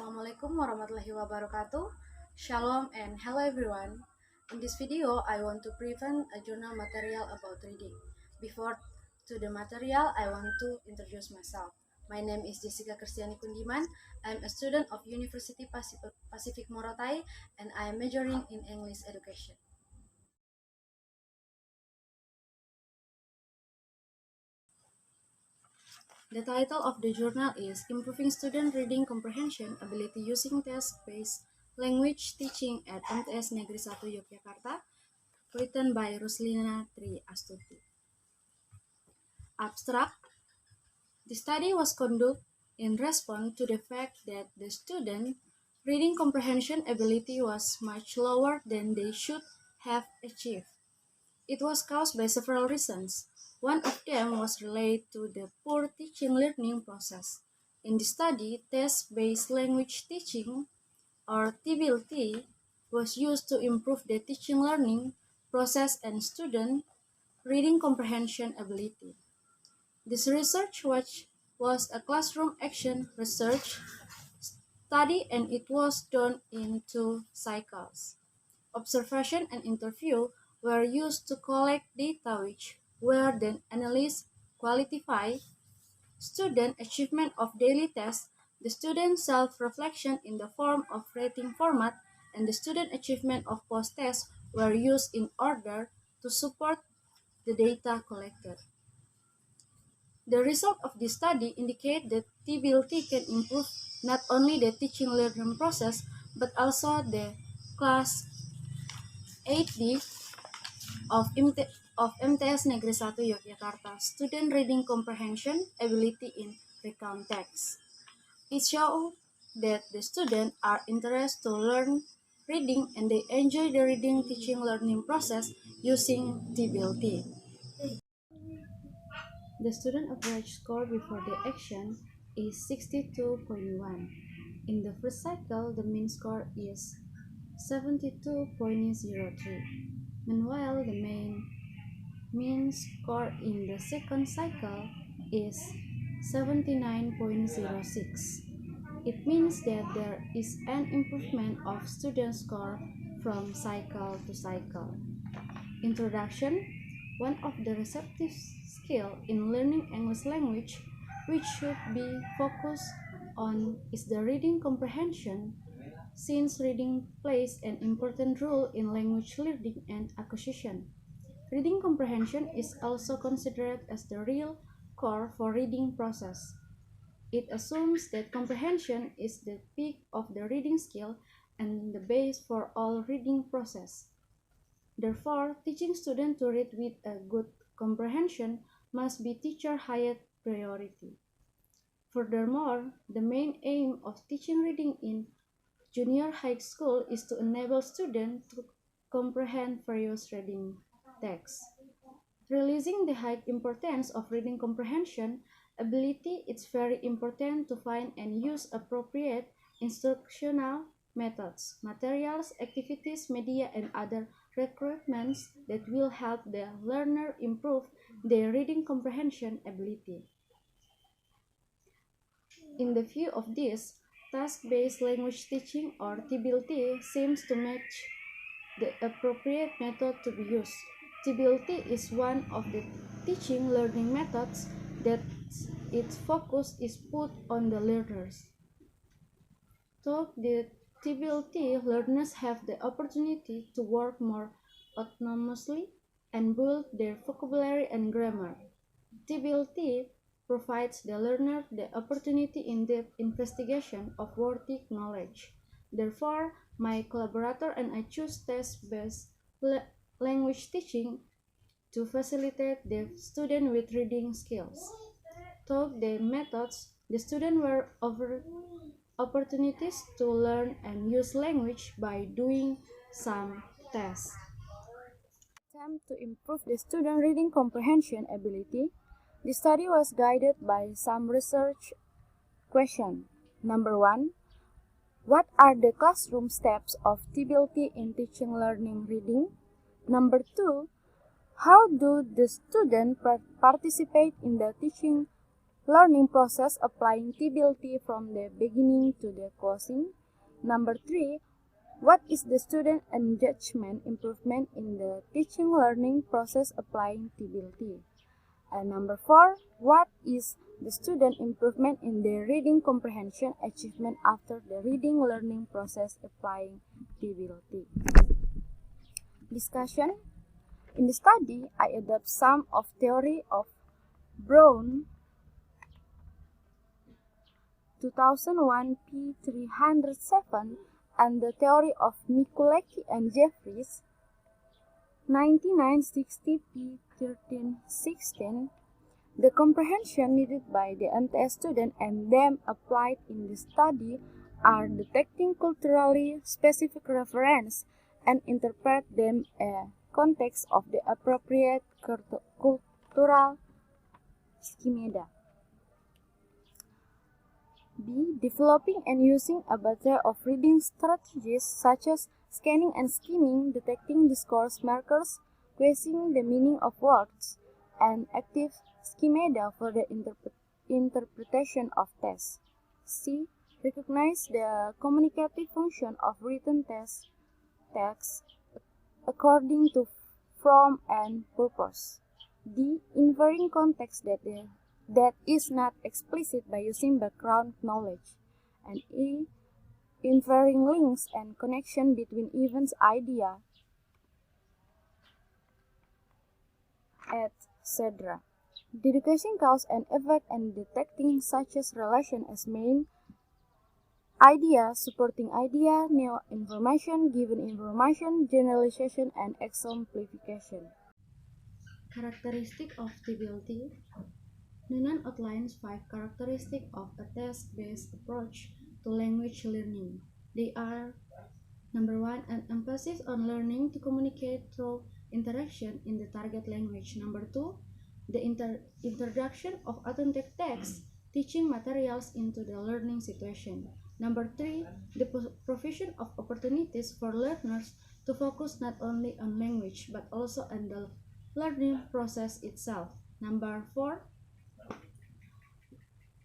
Assalamualaikum warahmatullahi wabarakatuh. Shalom and hello everyone. In this video, I want to present a journal material about reading. Before to the material, I want to introduce myself. My name is Jezzika K Kundiman. I'm a student of University Pacific Morotai and I am majoring in English education. The title of the journal is Improving Student Reading Comprehension Ability Using Test-Based Language Teaching at MTS Negeri 1 Yogyakarta, written by Ruslina Tri Astuti. Abstract. The study was conducted in response to the fact that the student reading comprehension ability was much lower than they should have achieved. It was caused by several reasons. One of them was related to the poor teaching learning process. In the study, test-based language teaching, or TBLT, was used to improve the teaching learning process and student reading comprehension ability. This research was a classroom action research study and it was done in 2 cycles. Observation and interview were used to collect data which were then analyzed, quantified, student achievement of daily tests, the student self-reflection in the form of rating format, and the student achievement of post-test were used in order to support the data collected. The result of this study indicate that TBLT can improve not only the teaching learning process but also the class 8D of MTS Negeri 1 Yogyakarta student reading comprehension ability in recount text. It shows that the students are interested to learn reading and they enjoy the reading teaching learning process using TBLT. The student average score before the action is 62.1. In the first cycle, the mean score is 72.03. Meanwhile, the mean score in the second cycle is 79.06. It means that there is an improvement of student score from cycle to cycle. Introduction. One of the receptive skills in learning English language which should be focused on is the reading comprehension, since reading plays an important role in language learning and acquisition. Reading comprehension is also considered as the real core for reading process. It assumes that comprehension is the peak of the reading skill and the base for all reading process. Therefore, teaching students to read with a good comprehension must be teacher's highest priority. Furthermore, the main aim of teaching reading in junior high school is to enable students to comprehend various reading texts. Realizing the high importance of reading comprehension ability, it's very important to find and use appropriate instructional methods, materials, activities, media, and other recruitments that will help the learner improve their reading comprehension ability. In the view of this, task-based language teaching or TBLT seems to match the appropriate method to be used. TBLT is one of the teaching learning methods that its focus is put on the learners. Through the TBLT, learners have the opportunity to work more autonomously and build their vocabulary and grammar. TBLT provides the learner the opportunity in-depth investigation of worthy knowledge. Therefore, my collaborator and I choose test-based language teaching to facilitate the student with reading skills. Through the methods, the students were offered opportunities to learn and use language by doing some tests. Attempt to improve the student reading comprehension ability. The study was guided by some research questions. Number 1. What are the classroom steps of TBLT in teaching learning reading? Number 2. How do the students participate in the teaching learning process applying TBLT from the beginning to the closing. Number 3, what is the student engagement improvement in the teaching learning process applying TBLT? And number 4, what is the student improvement in the reading comprehension achievement after the reading learning process applying TBLT? Discussion. In the study, I adopt some of theory of Brown 2001 p. 307 and the theory of Mikulecki and Jeffries 9960 p. 1316. The comprehension needed by the MTS student and them applied in the study are detecting culturally specific reference and interpret them a context of the appropriate cultural schemata. B. Developing and using a battery of reading strategies such as scanning and skimming, detecting discourse markers, questioning the meaning of words, and active schemata for the interpretation of text. C. Recognize the communicative function of written text according to form and purpose. D. Inferring context that is not explicit by using background knowledge. And E. Inferring links and connection between events, idea, etc. Deducing cause and effect and detecting such as relation as main idea, supporting idea, new information, given information, generalization, and exemplification. Characteristic of TBLT. Nunan outlines 5 characteristics of a task-based approach to language learning. They are: number 1, an emphasis on learning to communicate through interaction in the target language. Number 2, the introduction of authentic text teaching materials into the learning situation. Number 3, the provision of opportunities for learners to focus not only on language but also on the learning process itself. Number 4,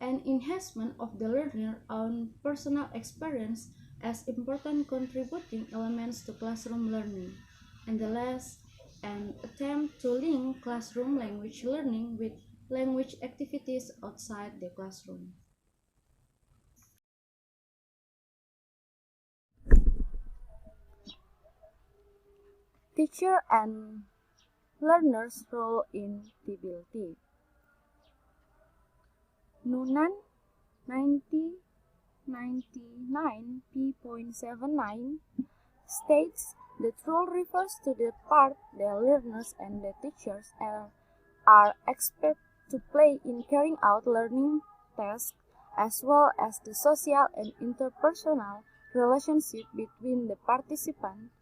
an enhancement of the learner's own personal experience as important contributing elements to classroom learning. And the last, an attempt to link classroom language learning with language activities outside the classroom. Teacher and learner's role in TBLT. Nunan 1999 p.79 states the role refers to the part the learners and the teachers are expected to play in carrying out learning tasks, as well as the social and interpersonal relationship between the participants.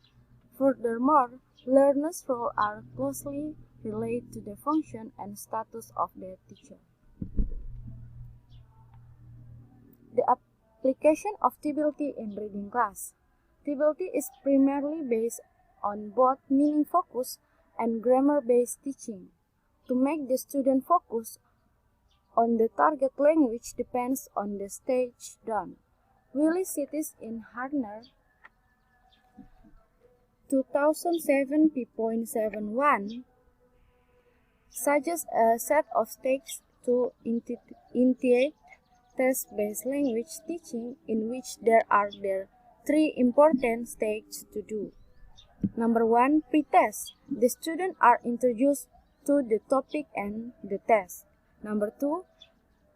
Furthermore, learners' roles are closely related to the function and status of the teacher. The application of TBLT in reading class. TBLT is primarily based on both meaning-focused and grammar-based teaching. To make the student focus on the target language depends on the stage done. Willie cites in Harner 2007 p.71 suggests a set of stages to initiate test-based language teaching in which there are 3 important stages to do. Number 1, pre-test. The students are introduced to the topic and the test. Number 2,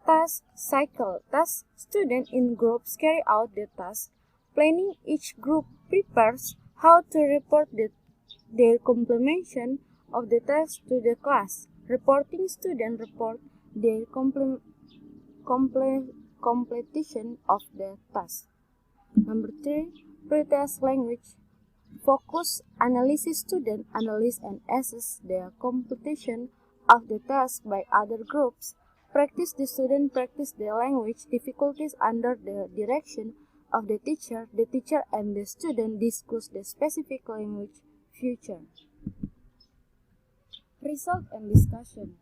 task cycle. Task students in groups carry out the task. Planning each group prepares how to report their completion of the task to the class. Reporting students report their completion of the task. Number 3, pre-test language. Focus analysis. Students analyze and assess the completion of the task by other groups. Practice. The student practice the language difficulties under the direction of the teacher. The teacher and the student discuss the specific language feature. Result and discussion.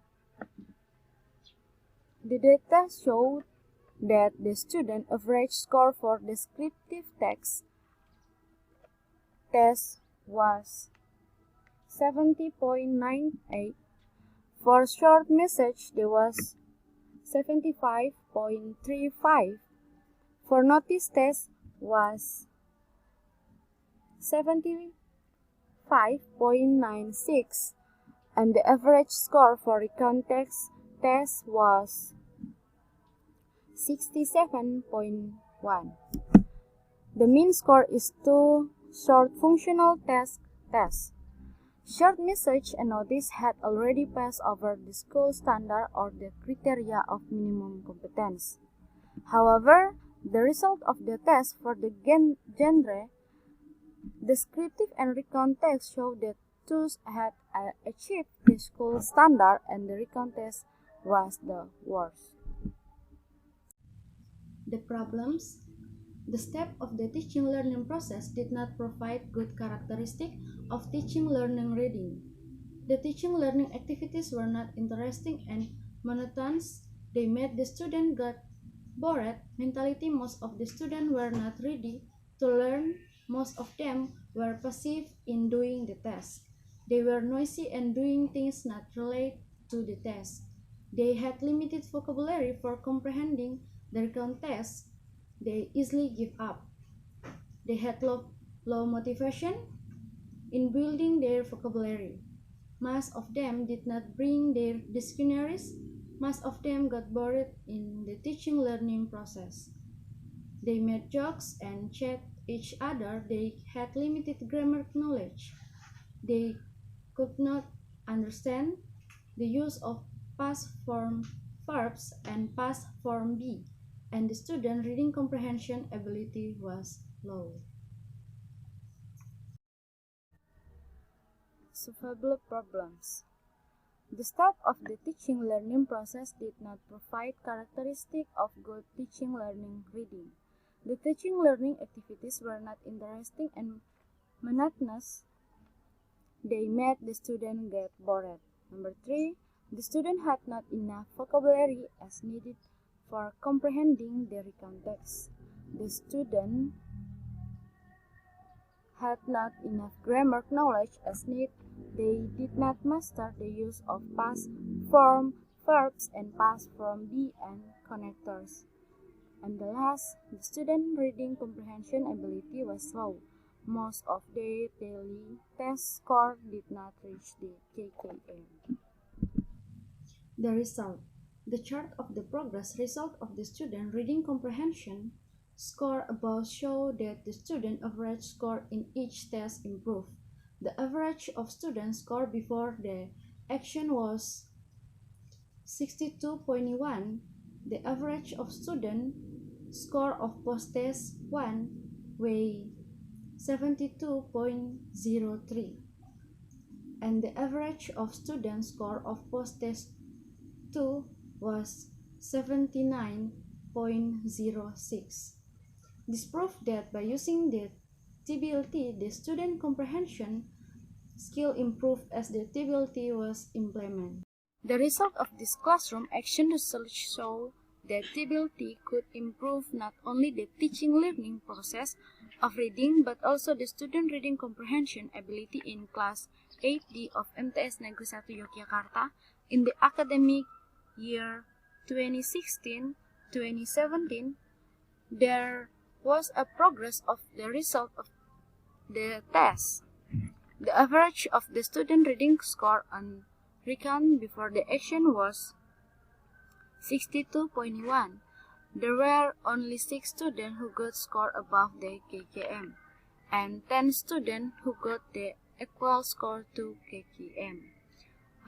The data showed that the student average score for descriptive text test was 70.98. For short message, there was 75.35. For notice test was 75.96, and the average score for recount text test was 67.1. The mean score is 2 short functional tests. Short message and notice had already passed over the school standard or the criteria of minimum competence. However, the result of the test for the genre descriptive and recount text showed that two had achieved the school standard and the recount test was the worst. The problems. The step of the teaching-learning process did not provide good characteristic of teaching-learning reading. The teaching-learning activities were not interesting and monotonous. They made the student get bored mentality. Most of the students were not ready to learn. Most of them were passive in doing the test. They were noisy and doing things not related to the test. They had limited vocabulary for comprehending the recount test. They easily give up. They had low motivation in building their vocabulary. Most of them did not bring their dictionaries. Most of them got bored in the teaching-learning process. They made jokes and chat each other. They had limited grammar knowledge. They could not understand the use of past form verbs and past form be, and the student reading comprehension ability was low. Solvable problems. The start of the teaching-learning process did not provide characteristic of good teaching-learning reading. The teaching-learning activities were not interesting and monotonous. They made the student get bored. Number 3. The student had not enough vocabulary as needed for comprehending the recount text. The student had not enough grammar knowledge as needed. They did not master the use of past form verbs and past form be and connectors. And the last, the student reading comprehension ability was low. Most of their daily test score did not reach the KKM. The result. The chart of the progress result of the student reading comprehension score above show that the student average score in each test improved. The average of student score before the action was 62.1. The average of student score of post-test 1 was 72.03. And the average of student score of post-test 2 was 79.06. This proved that by using the TBLT, the student comprehension skill improved as the TBLT was implemented. The result of this classroom action research showed that TBLT could improve not only the teaching-learning process of reading but also the student reading comprehension ability in Class 8D of MTS Negeri 1 Yogyakarta in the academic year 2016-2017. There was a progress of the result of the test. The average of the student reading score on recount before the action was 62.1. There were only 6 students who got score above the KKM and 10 students who got the equal score to KKM.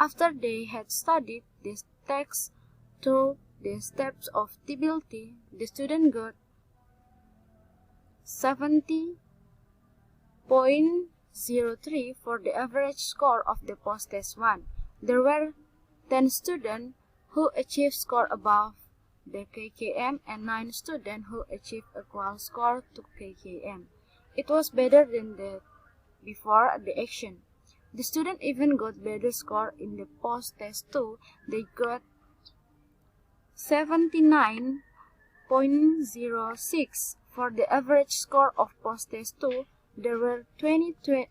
After they had studied this text through the steps of TBLT, the student got 70.03 for the average score of the post-test 1. There were 10 students who achieved score above the KKM and 9 students who achieved equal score to KKM. It was better than the before the action. The student even got better score in the post-test 2. They got 79.06. For the average score of post-test 2, there were 22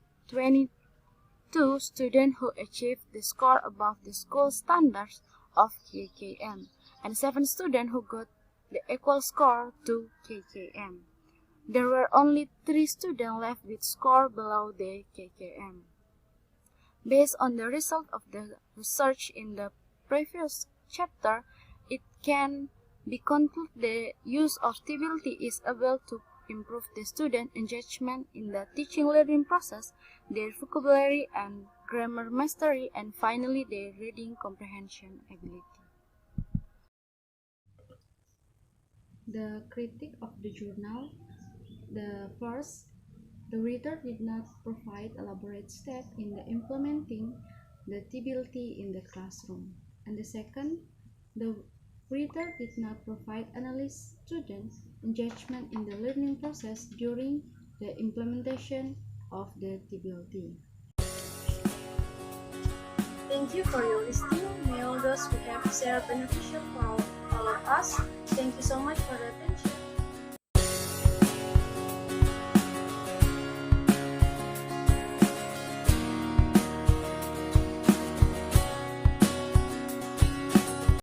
students who achieved the score above the school standards of KKM, and 7 students who got the equal score to KKM. There were only 3 students left with score below the KKM. Based on the result of the research in the previous chapter, it can be concluded the use of TBLT is able to improve the student engagement in the teaching-learning process, their vocabulary and grammar mastery, and finally their reading comprehension ability. The critique of the journal. The first, the reader did not provide elaborate steps in the implementing the TBLT in the classroom. And the second, the reader did not provide analysis student engagement in the learning process during the implementation of the TBLT. Thank you for your listening. May all those we have shared beneficial for all of us. Thank you so much for the attention.